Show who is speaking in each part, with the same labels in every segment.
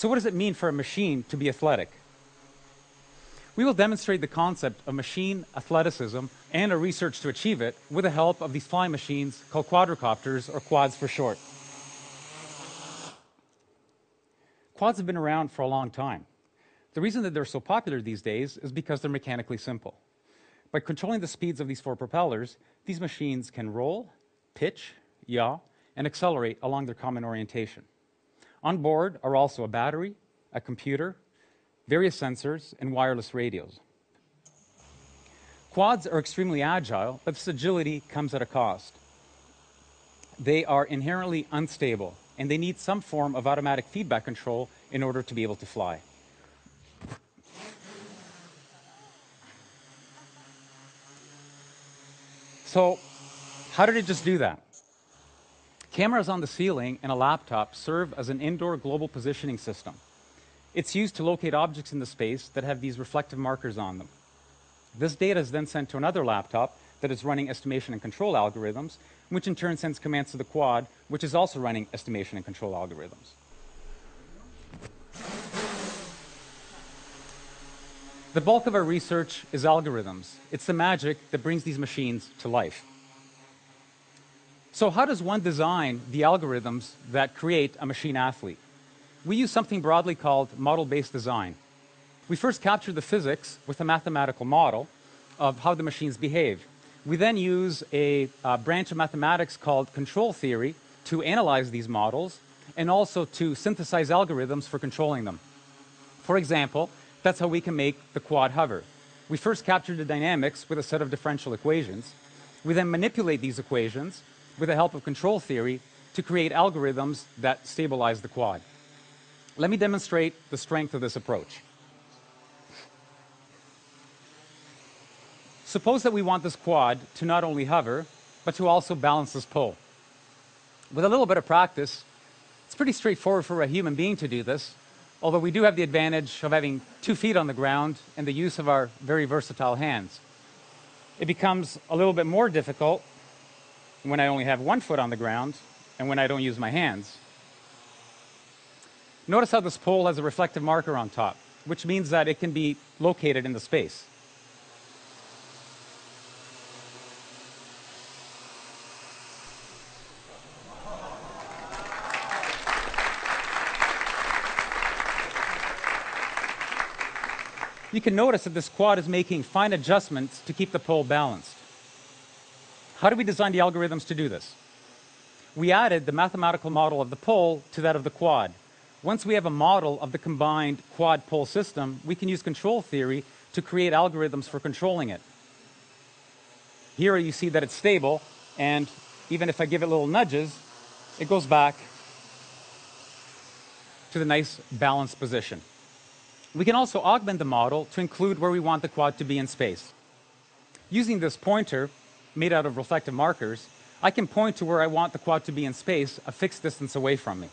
Speaker 1: So what does it mean for a machine to be athletic? We will demonstrate the concept of machine athleticism and our research to achieve it with the help of these flying machines called quadcopters, or quads for short. Quads have been around for a long time. The reason that they're so popular these days is because they're mechanically simple. By controlling the speeds of these four propellers, these machines can roll, pitch, yaw, and accelerate along their common orientation. On board are also a battery, a computer, various sensors, and wireless radios. Quads are extremely agile, but this agility comes at a cost. They are inherently unstable, and they need some form of automatic feedback control in order to be able to fly. So, how did it just do that? Cameras on the ceiling and a laptop serve as an indoor global positioning system. It's used to locate objects in the space that have these reflective markers on them. This data is then sent to another laptop that is running estimation and control algorithms, which in turn sends commands to the quad, which is also running estimation and control algorithms. The bulk of our research is algorithms. It's the magic that brings these machines to life. So how does one design the algorithms that create a machine athlete? We use something broadly called model-based design. We first capture the physics with a mathematical model of how the machines behave. We then use a branch of mathematics called control theory to analyze these models and also to synthesize algorithms for controlling them. For example, that's how we can make the quad hover. We first capture the dynamics with a set of differential equations. We then manipulate these equations with the help of control theory to create algorithms that stabilize the quad. Let me demonstrate the strength of this approach. Suppose that we want this quad to not only hover, but to also balance this pole. With a little bit of practice, it's pretty straightforward for a human being to do this, although we do have the advantage of having 2 feet on the ground and the use of our very versatile hands. It becomes a little bit more difficult when I only have 1 foot on the ground and when I don't use my hands. Notice how this pole has a reflective marker on top, which means that it can be located in the space. You can notice that this quad is making fine adjustments to keep the pole balanced. How do we design the algorithms to do this? We added the mathematical model of the pole to that of the quad. Once we have a model of the combined quad-pole system, we can use control theory to create algorithms for controlling it. Here you see that it's stable, and even if I give it little nudges, it goes back to the nice balanced position. We can also augment the model to include where we want the quad to be in space. Using this pointer, made out of reflective markers, I can point to where I want the quad to be in space, a fixed distance away from me.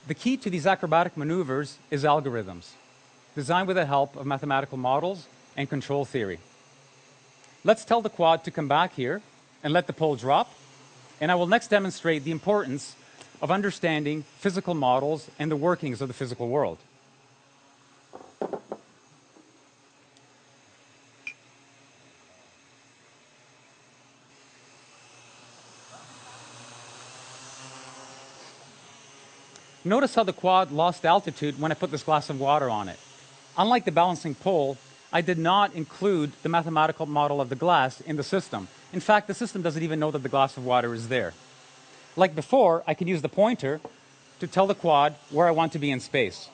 Speaker 1: The key to these acrobatic maneuvers is algorithms, designed with the help of mathematical models and control theory. Let's tell the quad to come back here and let the pole drop, and I will next demonstrate the importance of understanding physical models and the workings of the physical world. Notice how the quad lost altitude when I put this glass of water on it. Unlike the balancing pole, I did not include the mathematical model of the glass in the system. In fact, the system doesn't even know that the glass of water is there. Like before, I can use the pointer to tell the quad where I want to be in space.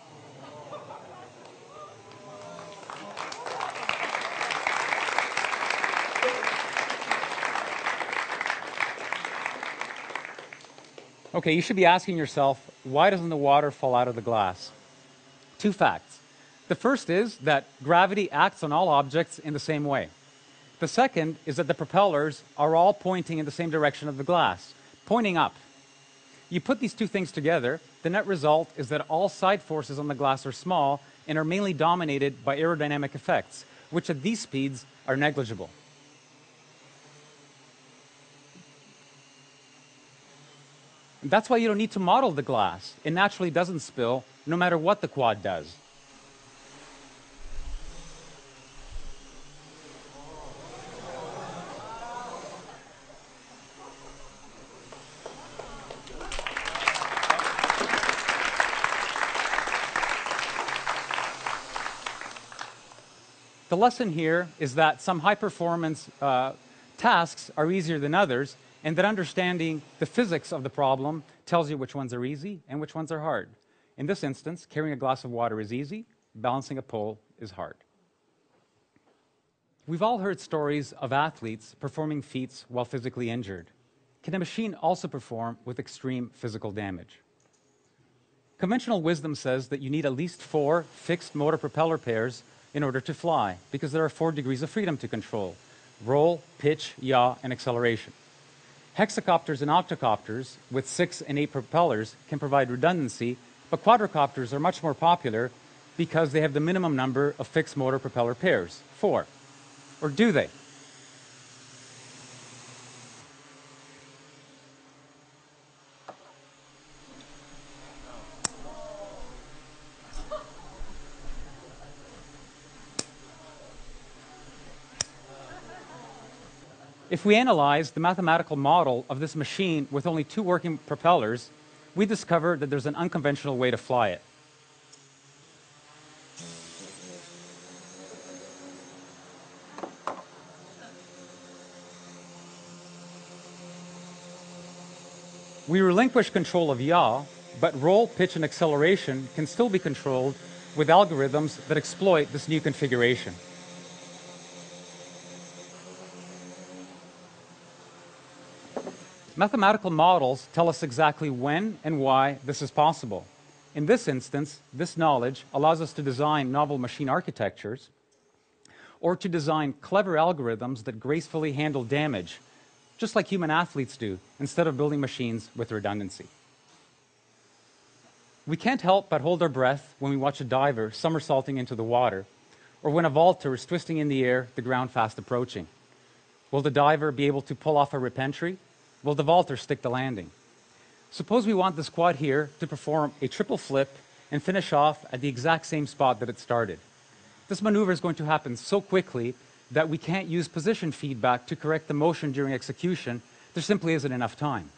Speaker 1: Okay, you should be asking yourself, why doesn't the water fall out of the glass? 2 facts. The first is that gravity acts on all objects in the same way. The second is that the propellers are all pointing in the same direction of the glass, pointing up. You put these two things together, the net result is that all side forces on the glass are small and are mainly dominated by aerodynamic effects, which at these speeds are negligible. And that's why you don't need to model the glass. It naturally doesn't spill, no matter what the quad does. The lesson here is that some high-performance tasks are easier than others, and that understanding the physics of the problem tells you which ones are easy and which ones are hard. In this instance, carrying a glass of water is easy, balancing a pole is hard. We've all heard stories of athletes performing feats while physically injured. Can a machine also perform with extreme physical damage? Conventional wisdom says that you need at least 4 fixed motor propeller pairs in order to fly, because there are 4 degrees of freedom to control: roll, pitch, yaw, and acceleration. Hexacopters and octocopters with 6 and 8 propellers can provide redundancy, but quadcopters are much more popular because they have the minimum number of fixed motor propeller pairs, 4. Or do they? If we analyze the mathematical model of this machine with only 2 working propellers, we discover that there's an unconventional way to fly it. We relinquish control of yaw, but roll, pitch, and acceleration can still be controlled with algorithms that exploit this new configuration. Mathematical models tell us exactly when and why this is possible. In this instance, this knowledge allows us to design novel machine architectures or to design clever algorithms that gracefully handle damage, just like human athletes do, instead of building machines with redundancy. We can't help but hold our breath when we watch a diver somersaulting into the water, or when a vaulter is twisting in the air, the ground fast approaching. Will the diver be able to pull off a rip entry? Will the vaulter stick the landing? Suppose we want this quad here to perform a triple flip and finish off at the exact same spot that it started. This maneuver is going to happen so quickly that we can't use position feedback to correct the motion during execution. There simply isn't enough time.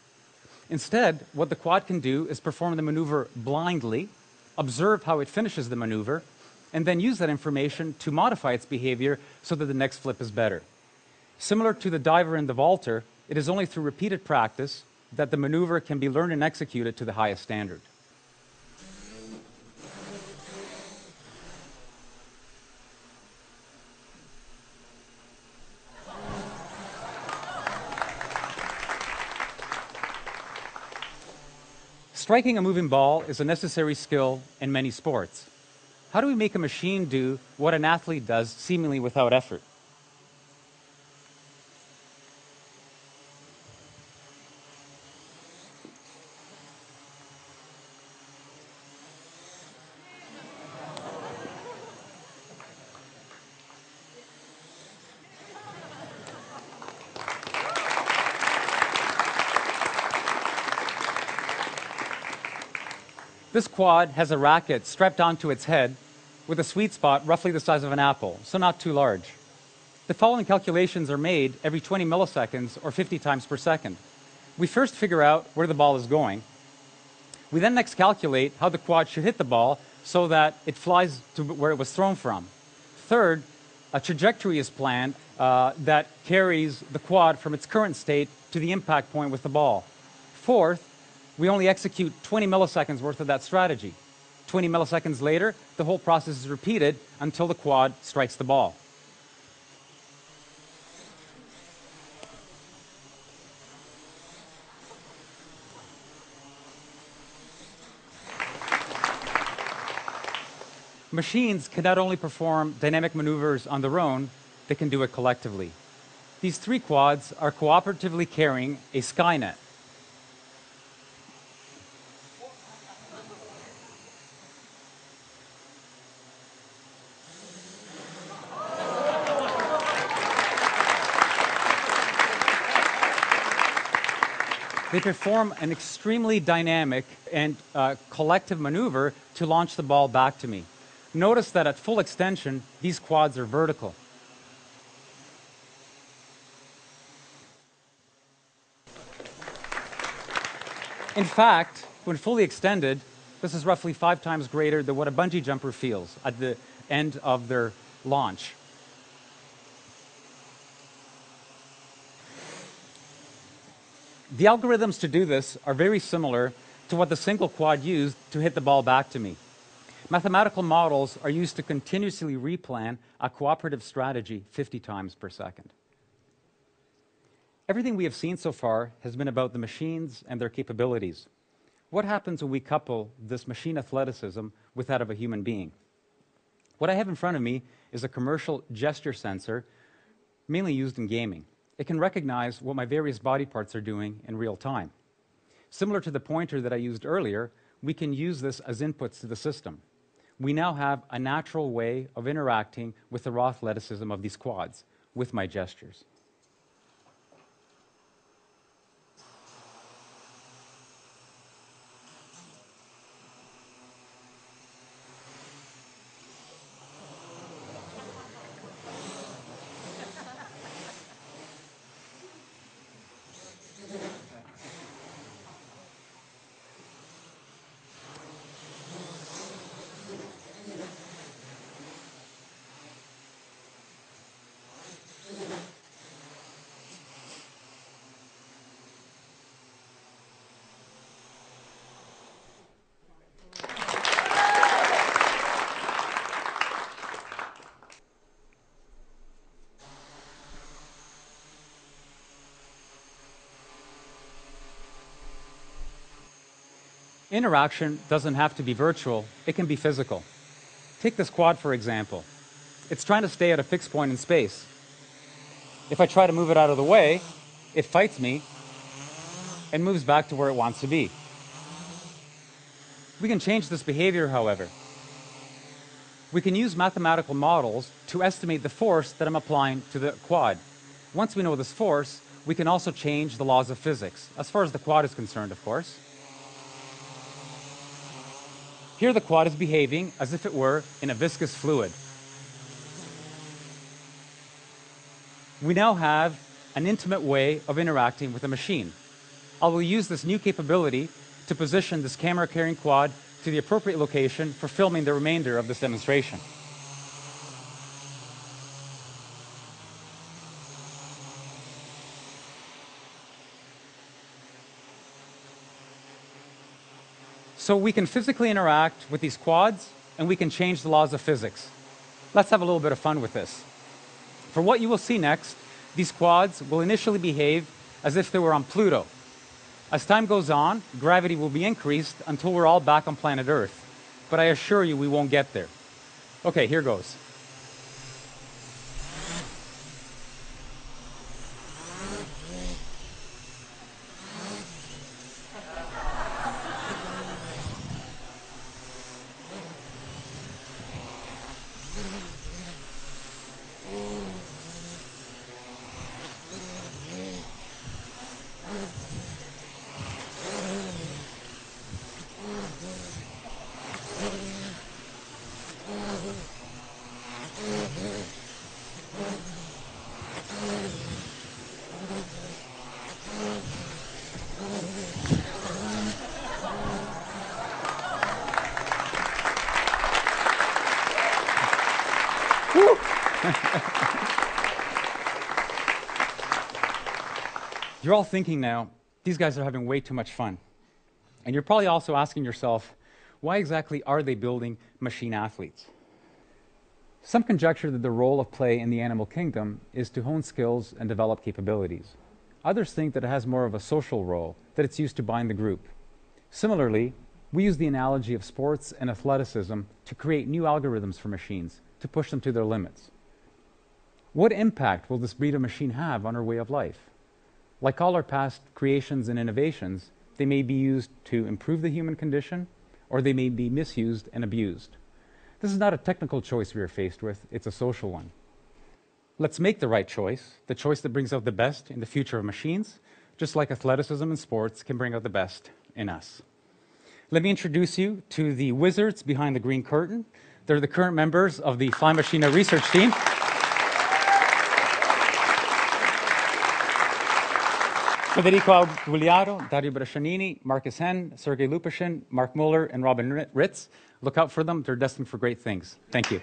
Speaker 1: Instead, what the quad can do is perform the maneuver blindly, observe how it finishes the maneuver, and then use that information to modify its behavior so that the next flip is better. Similar to the diver and the vaulter, it is only through repeated practice that the maneuver can be learned and executed to the highest standard. Striking a moving ball is a necessary skill in many sports. How do we make a machine do what an athlete does seemingly without effort? This quad has a racket strapped onto its head with a sweet spot roughly the size of an apple, so not too large. The following calculations are made every 20 milliseconds or 50 times per second. We first figure out where the ball is going. We then next calculate how the quad should hit the ball so that it flies to where it was thrown from. Third, a trajectory is planned that carries the quad from its current state to the impact point with the ball. Fourth, we only execute 20 milliseconds worth of that strategy. 20 milliseconds later, the whole process is repeated until the quad strikes the ball. Machines can not only perform dynamic maneuvers on their own, they can do it collectively. These 3 quads are cooperatively carrying a Skynet. They perform an extremely dynamic and collective maneuver to launch the ball back to me. Notice that at full extension, these quads are vertical. In fact, when fully extended, this is roughly 5 times greater than what a bungee jumper feels at the end of their launch. The algorithms to do this are very similar to what the single quad used to hit the ball back to me. Mathematical models are used to continuously replan a cooperative strategy 50 times per second. Everything we have seen so far has been about the machines and their capabilities. What happens when we couple this machine athleticism with that of a human being? What I have in front of me is a commercial gesture sensor, mainly used in gaming. It can recognize what my various body parts are doing in real time. Similar to the pointer that I used earlier, we can use this as inputs to the system. We now have a natural way of interacting with the raw athleticism of these quads with my gestures. Interaction doesn't have to be virtual, it can be physical. Take this quad, for example. It's trying to stay at a fixed point in space. If I try to move it out of the way, it fights me and moves back to where it wants to be. We can change this behavior, however. We can use mathematical models to estimate the force that I'm applying to the quad. Once we know this force, we can also change the laws of physics, as far as the quad is concerned, of course. Here the quad is behaving as if it were in a viscous fluid. We now have an intimate way of interacting with a machine. I will use this new capability to position this camera-carrying quad to the appropriate location for filming the remainder of this demonstration. So we can physically interact with these quads, and we can change the laws of physics. Let's have a little bit of fun with this. For what you will see next, these quads will initially behave as if they were on Pluto. As time goes on, gravity will be increased until we're all back on planet Earth. But I assure you we won't get there. Okay, here goes. You're all thinking now, these guys are having way too much fun. And you're probably also asking yourself, why exactly are they building machine athletes? Some conjecture that the role of play in the animal kingdom is to hone skills and develop capabilities. Others think that it has more of a social role, that it's used to bind the group. Similarly, we use the analogy of sports and athleticism to create new algorithms for machines, to push them to their limits. What impact will this breed of machine have on our way of life? Like all our past creations and innovations, they may be used to improve the human condition, or they may be misused and abused. This is not a technical choice we are faced with, it's a social one. Let's make the right choice, the choice that brings out the best in the future of machines, just like athleticism and sports can bring out the best in us. Let me introduce you to the wizards behind the green curtain. They're the current members of the Fly Machina research team. Federico Gugliaro, Dario Brascianini, Marcus Henn, Sergei Lupashin, Mark Muller, and Robin Ritz. Look out for them. They're destined for great things. Thank you.